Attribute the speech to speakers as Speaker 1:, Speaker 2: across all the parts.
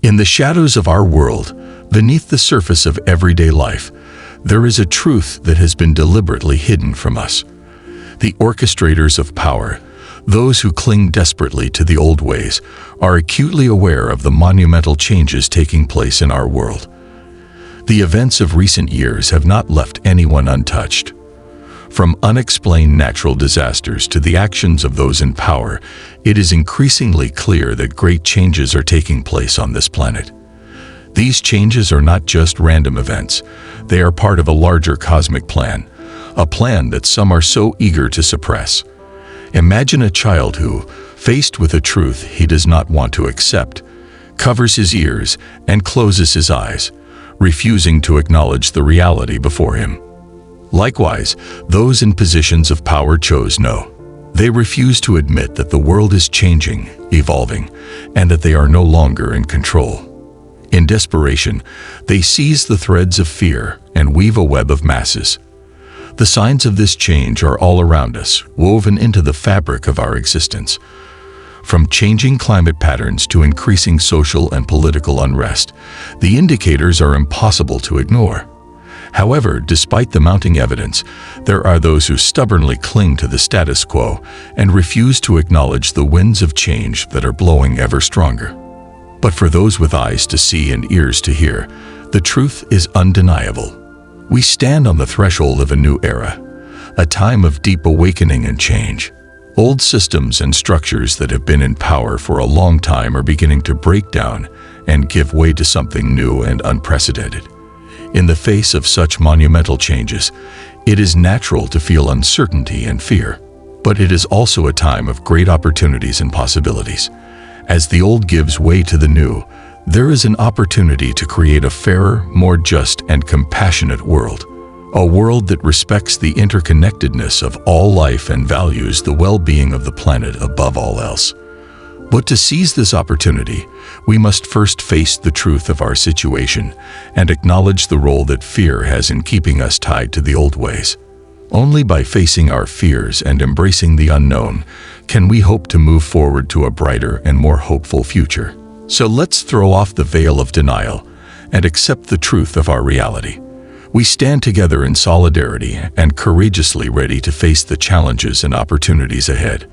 Speaker 1: In the shadows of our world, beneath the surface of everyday life, there is a truth that has been deliberately hidden from us. The orchestrators of power, those who cling desperately to the old ways, are acutely aware of the monumental changes taking place in our world. The events of recent years have not left anyone untouched. From unexplained natural disasters to the actions of those in power, it is increasingly clear that great changes are taking place on this planet. These changes are not just random events. They are part of a larger cosmic plan, a plan that some are so eager to suppress. Imagine a child who, faced with a truth he does not want to accept, covers his ears and closes his eyes, refusing to acknowledge the reality before him. Likewise, those in positions of power chose no. They refuse to admit that the world is changing, evolving, and that they are no longer in control. In desperation, they seize the threads of fear and weave a web of masses. The signs of this change are all around us, woven into the fabric of our existence. From changing climate patterns to increasing social and political unrest, the indicators are impossible to ignore. However, despite the mounting evidence, there are those who stubbornly cling to the status quo and refuse to acknowledge the winds of change that are blowing ever stronger. But for those with eyes to see and ears to hear, the truth is undeniable. We stand on the threshold of a new era, a time of deep awakening and change. Old systems and structures that have been in power for a long time are beginning to break down and give way to something new and unprecedented. In the face of such monumental changes, it is natural to feel uncertainty and fear, but it is also a time of great opportunities and possibilities. As the old gives way to the new, there is an opportunity to create a fairer, more just and compassionate world. A world that respects the interconnectedness of all life and values the well-being of the planet above all else. But to seize this opportunity, we must first face the truth of our situation and acknowledge the role that fear has in keeping us tied to the old ways. Only by facing our fears and embracing the unknown can we hope to move forward to a brighter and more hopeful future. So let's throw off the veil of denial and accept the truth of our reality. We stand together in solidarity and courageously ready to face the challenges and opportunities ahead.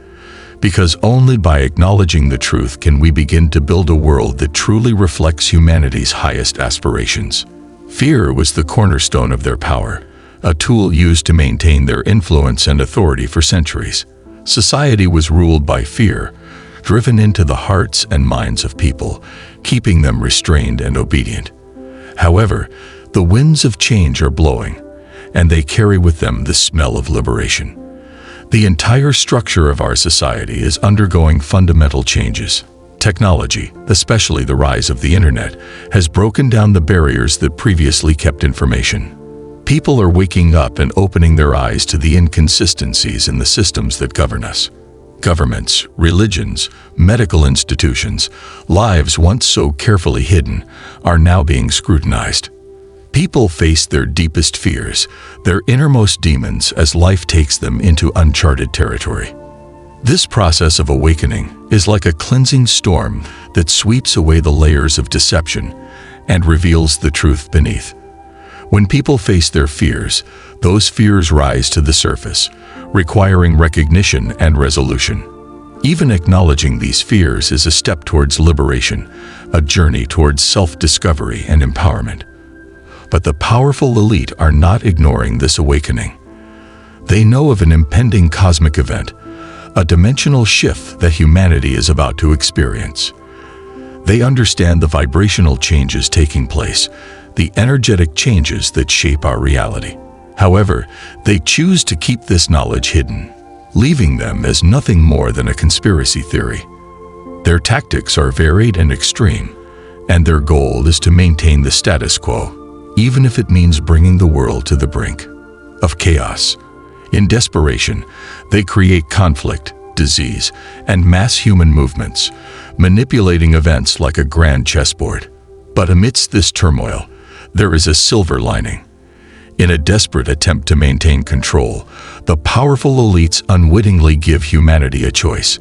Speaker 1: Because only by acknowledging the truth can we begin to build a world that truly reflects humanity's highest aspirations. Fear was the cornerstone of their power, a tool used to maintain their influence and authority for centuries. Society was ruled by fear, driven into the hearts and minds of people, keeping them restrained and obedient. However, the winds of change are blowing, and they carry with them the smell of liberation. The entire structure of our society is undergoing fundamental changes. Technology, especially the rise of the internet, has broken down the barriers that previously kept information. People are waking up and opening their eyes to the inconsistencies in the systems that govern us. Governments, religions, medical institutions, lives once so carefully hidden, are now being scrutinized. People face their deepest fears, their innermost demons, as life takes them into uncharted territory. This process of awakening is like a cleansing storm that sweeps away the layers of deception and reveals the truth beneath. When people face their fears, those fears rise to the surface, requiring recognition and resolution. Even acknowledging these fears is a step towards liberation, a journey towards self-discovery and empowerment. But the powerful elite are not ignoring this awakening. They know of an impending cosmic event, a dimensional shift that humanity is about to experience. They understand the vibrational changes taking place, the energetic changes that shape our reality. However, they choose to keep this knowledge hidden, leaving them as nothing more than a conspiracy theory. Their tactics are varied and extreme, and their goal is to maintain the status quo, even if it means bringing the world to the brink of chaos. In desperation, they create conflict, disease, and mass human movements, manipulating events like a grand chessboard. But amidst this turmoil, there is a silver lining. In a desperate attempt to maintain control, the powerful elites unwittingly give humanity a choice.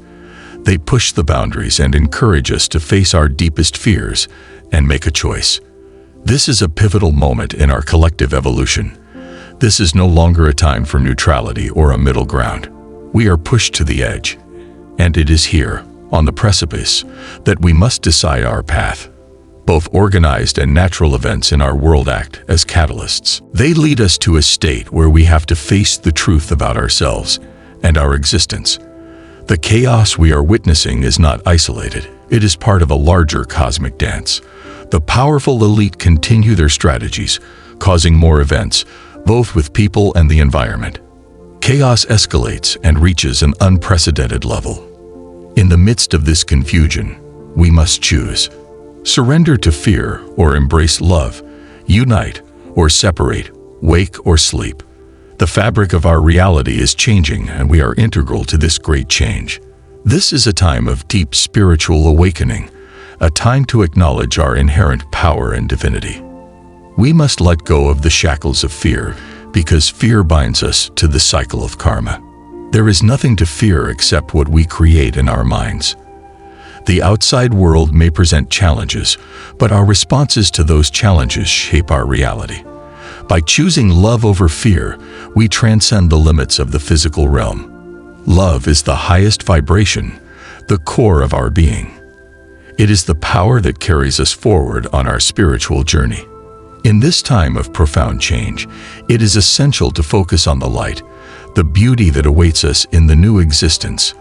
Speaker 1: They push the boundaries and encourage us to face our deepest fears and make a choice. This is a pivotal moment in our collective evolution. This is no longer a time for neutrality or a middle ground. We are pushed to the edge, and it is here, on the precipice, that we must decide our path. Both organized and natural events in our world act as catalysts. They lead us to a state where we have to face the truth about ourselves and our existence. The chaos we are witnessing is not isolated. It is part of a larger cosmic dance. The powerful elite continue their strategies, causing more events, both with people and the environment. Chaos escalates and reaches an unprecedented level. In the midst of this confusion, we must choose. Surrender to fear or embrace love, unite or separate, wake or sleep. The fabric of our reality is changing, and we are integral to this great change. This is a time of deep spiritual awakening, a time to acknowledge our inherent power and divinity. We must let go of the shackles of fear, because fear binds us to the cycle of karma. There is nothing to fear except what we create in our minds. The outside world may present challenges, but our responses to those challenges shape our reality. By choosing love over fear, we transcend the limits of the physical realm. Love is the highest vibration, the core of our being. It is the power that carries us forward on our spiritual journey. In this time of profound change, it is essential to focus on the light, the beauty that awaits us in the new existence,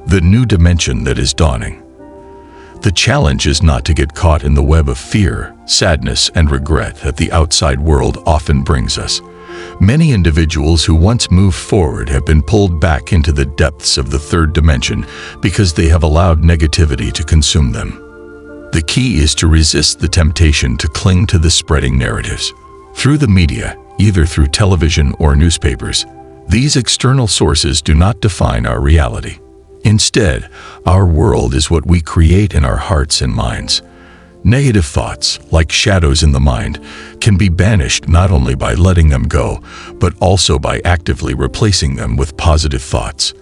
Speaker 1: the new dimension that is dawning. The challenge is not to get caught in the web of fear, sadness, and regret that the outside world often brings us. Many individuals who once moved forward have been pulled back into the depths of the third dimension because they have allowed negativity to consume them. The key is to resist the temptation to cling to the spreading narratives. Through the media, either through television or newspapers, these external sources do not define our reality. Instead, our world is what we create in our hearts and minds. Negative thoughts, like shadows in the mind, can be banished not only by letting them go, but also by actively replacing them with positive thoughts.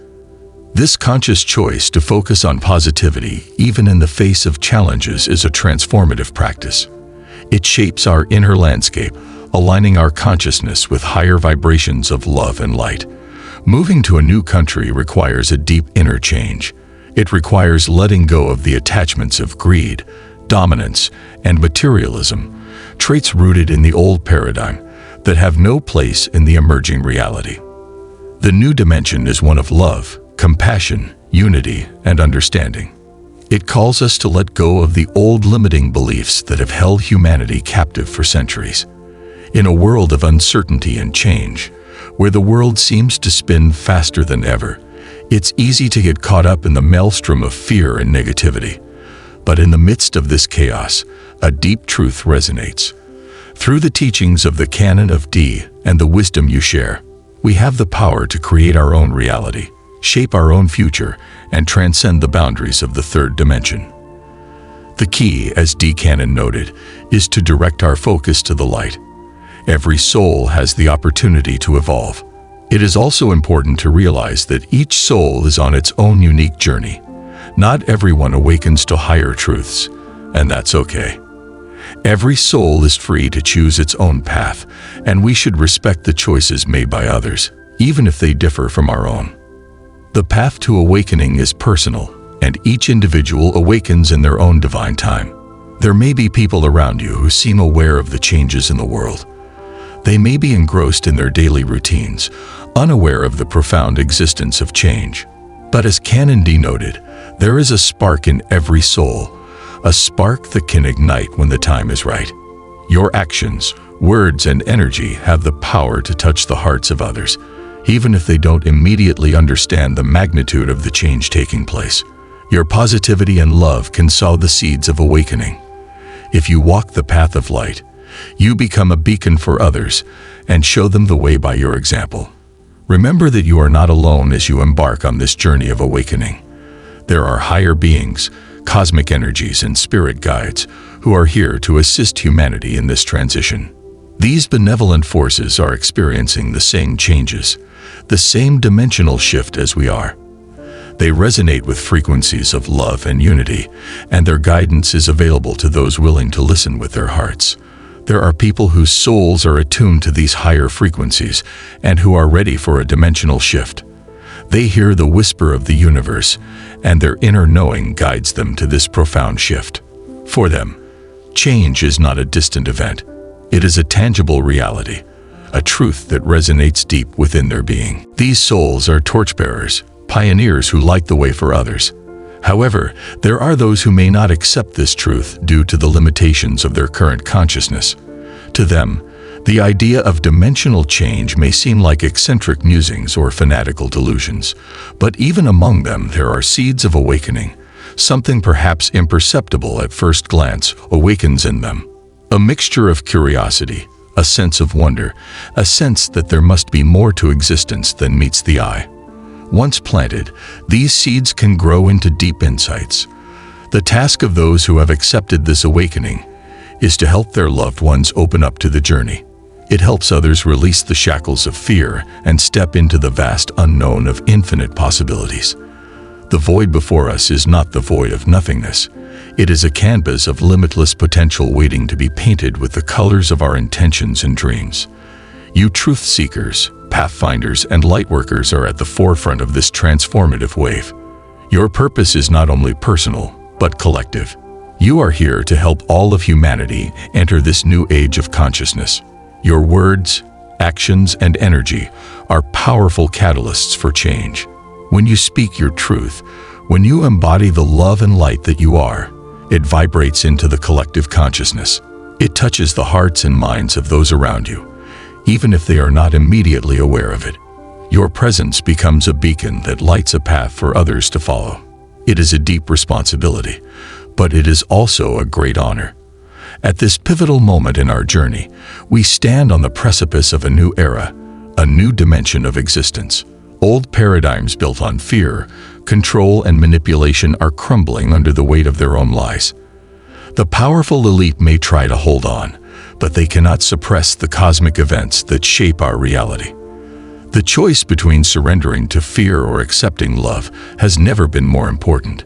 Speaker 1: This conscious choice to focus on positivity, even in the face of challenges, is a transformative practice. It shapes our inner landscape, aligning our consciousness with higher vibrations of love and light. Moving to a new country requires a deep inner change. It requires letting go of the attachments of greed, dominance, and materialism, traits rooted in the old paradigm that have no place in the emerging reality. The new dimension is one of love, compassion, unity, and understanding. It calls us to let go of the old limiting beliefs that have held humanity captive for centuries. In a world of uncertainty and change, where the world seems to spin faster than ever, it's easy to get caught up in the maelstrom of fear and negativity. But in the midst of this chaos, a deep truth resonates. Through the teachings of the Canon of D and the wisdom you share, we have the power to create our own reality, shape our own future, and transcend the boundaries of the third dimension. The key, as D. Canon noted, is to direct our focus to the light. Every soul has the opportunity to evolve. It is also important to realize that each soul is on its own unique journey. Not everyone awakens to higher truths, and that's okay. Every soul is free to choose its own path, and we should respect the choices made by others, even if they differ from our own. The path to awakening is personal, and each individual awakens in their own divine time. There may be people around you who seem aware of the changes in the world. They may be engrossed in their daily routines, unaware of the profound existence of change. But as Canon D noted, there is a spark in every soul, a spark that can ignite when the time is right. Your actions, words, and energy have the power to touch the hearts of others, even if they don't immediately understand the magnitude of the change taking place. Your positivity and love can sow the seeds of awakening. If you walk the path of light, you become a beacon for others and show them the way by your example. Remember that you are not alone as you embark on this journey of awakening. There are higher beings, cosmic energies, and spirit guides who are here to assist humanity in this transition. These benevolent forces are experiencing the same changes, the same dimensional shift as we are. They resonate with frequencies of love and unity, and their guidance is available to those willing to listen with their hearts. There are people whose souls are attuned to these higher frequencies and who are ready for a dimensional shift. They hear the whisper of the universe, and their inner knowing guides them to this profound shift. For them, change is not a distant event. It is a tangible reality, a truth that resonates deep within their being. These souls are torchbearers, pioneers who light the way for others. However, there are those who may not accept this truth due to the limitations of their current consciousness. To them, the idea of dimensional change may seem like eccentric musings or fanatical delusions, but even among them there are seeds of awakening. Something perhaps imperceptible at first glance awakens in them. A mixture of curiosity, a sense of wonder, a sense that there must be more to existence than meets the eye. Once planted, these seeds can grow into deep insights. The task of those who have accepted this awakening is to help their loved ones open up to the journey. It helps others release the shackles of fear and step into the vast unknown of infinite possibilities. The void before us is not the void of nothingness. It is a canvas of limitless potential waiting to be painted with the colors of our intentions and dreams. You truth seekers, pathfinders, and lightworkers are at the forefront of this transformative wave. Your purpose is not only personal, but collective. You are here to help all of humanity enter this new age of consciousness. Your words, actions, and energy are powerful catalysts for change. When you speak your truth, when you embody the love and light that you are, it vibrates into the collective consciousness. It touches the hearts and minds of those around you, even if they are not immediately aware of it. Your presence becomes a beacon that lights a path for others to follow. It is a deep responsibility, but it is also a great honor. At this pivotal moment in our journey, we stand on the precipice of a new era, a new dimension of existence. Old paradigms built on fear, control, and manipulation are crumbling under the weight of their own lies. The powerful elite may try to hold on, but they cannot suppress the cosmic events that shape our reality. The choice between surrendering to fear or accepting love has never been more important.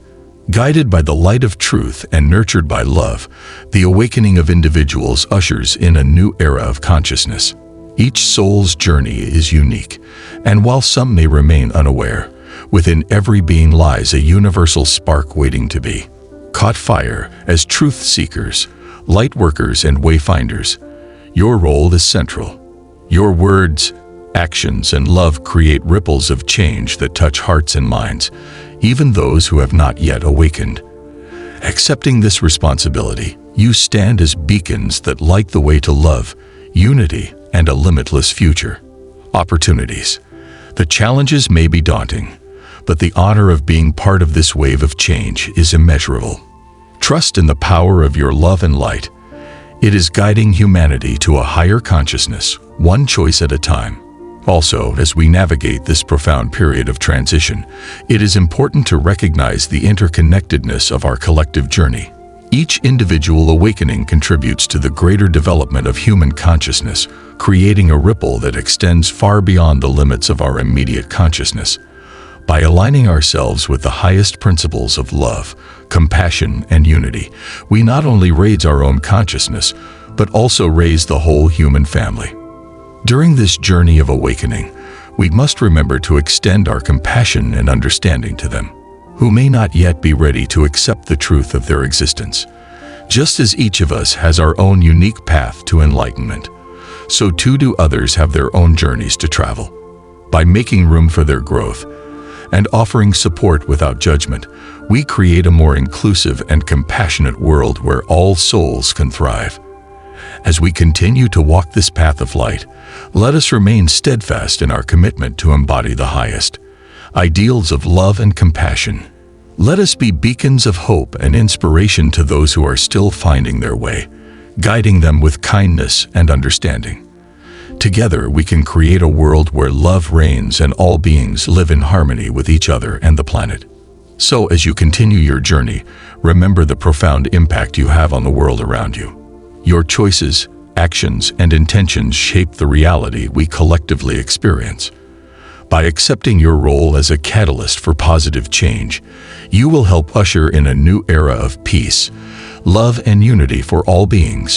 Speaker 1: Guided by the light of truth and nurtured by love, the awakening of individuals ushers in a new era of consciousness. Each soul's journey is unique, and while some may remain unaware, within every being lies a universal spark waiting to be caught fire. As truth seekers, light workers, and wayfinders, your role is central. Your words, actions, and love create ripples of change that touch hearts and minds, even those who have not yet awakened. Accepting this responsibility, you stand as beacons that light the way to love, unity, and a limitless future. Opportunities. The challenges may be daunting, but the honor of being part of this wave of change is immeasurable. Trust in the power of your love and light. It is guiding humanity to a higher consciousness, one choice at a time. Also, as we navigate this profound period of transition, it is important to recognize the interconnectedness of our collective journey. Each individual awakening contributes to the greater development of human consciousness, creating a ripple that extends far beyond the limits of our immediate consciousness. By aligning ourselves with the highest principles of love, compassion, and unity, we not only raise our own consciousness, but also raise the whole human family. During this journey of awakening, we must remember to extend our compassion and understanding to them, who may not yet be ready to accept the truth of their existence. Just as each of us has our own unique path to enlightenment, so too do others have their own journeys to travel. By making room for their growth and offering support without judgment, we create a more inclusive and compassionate world where all souls can thrive. As we continue to walk this path of light, let us remain steadfast in our commitment to embody the highest ideals of love and compassion. Let us be beacons of hope and inspiration to those who are still finding their way, guiding them with kindness and understanding. Together, we can create a world where love reigns and all beings live in harmony with each other and the planet. So, as you continue your journey, remember the profound impact you have on the world around you. Your choices, actions, and intentions shape the reality we collectively experience. By accepting your role as a catalyst for positive change, you will help usher in a new era of peace, love, and unity for all beings.